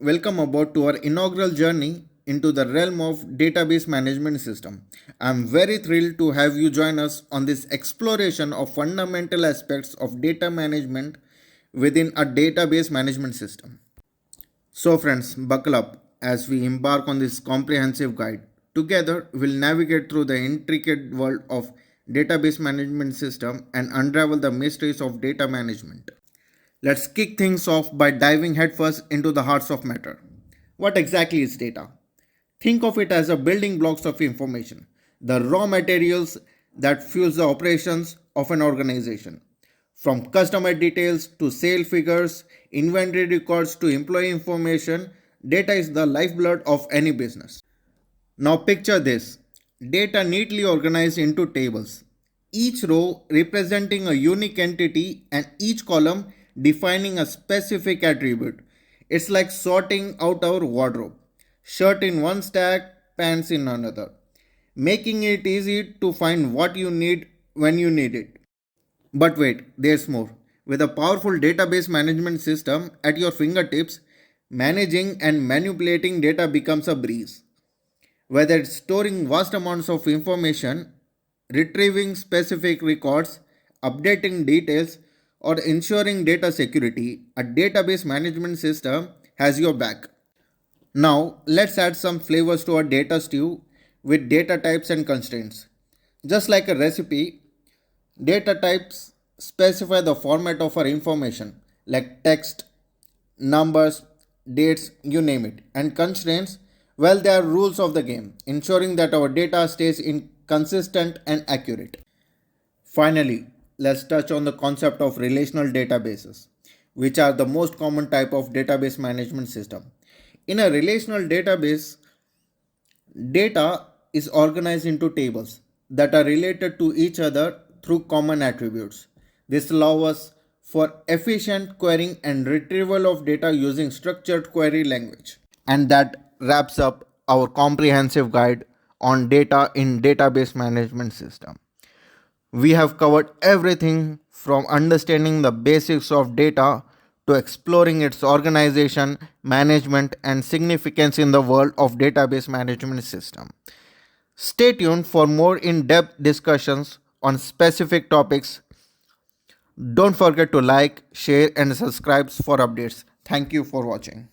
welcome aboard to our inaugural journey into the realm of database management system. I'm very thrilled to have you join us on this exploration of fundamental aspects of data management within a database management system. So friends, buckle up as we embark on this comprehensive guide. Together, we'll navigate through the intricate world of database management system and unravel the mysteries of data management. Let's kick things off by diving headfirst into the hearts of matter. What exactly is data? Think of it as the building blocks of information, the raw materials that fuels the operations of an organization. From customer details to sale figures, inventory records to employee information, data is the lifeblood of any business. Now picture this, data neatly organized into tables, each row representing a unique entity and each column defining a specific attribute. It's like sorting out our wardrobe. Shirt in one stack, pants in another, making it easy to find what you need when you need it. But wait, there's more. With a powerful database management system at your fingertips, managing and manipulating data becomes a breeze. Whether it's storing vast amounts of information, retrieving specific records, updating details, or ensuring data security, a database management system has your back. Now, let's add some flavors to our data stew with data types and constraints. Just like a recipe, data types specify the format of our information, like text, numbers, dates, you name it. And constraints, well, they are rules of the game, ensuring that our data stays consistent and accurate. Finally, let's touch on the concept of relational databases, which are the most common type of database management system. In a relational database, data is organized into tables that are related to each other through common attributes. This allows us for efficient querying and retrieval of data using structured query language. And that wraps up our comprehensive guide on data in database management system. We have covered everything from understanding the basics of data to exploring its organization, management, and significance in the world of database management system. Stay tuned for more in-depth discussions on specific topics. Don't forget to like, share, and subscribe for updates. Thank you for watching.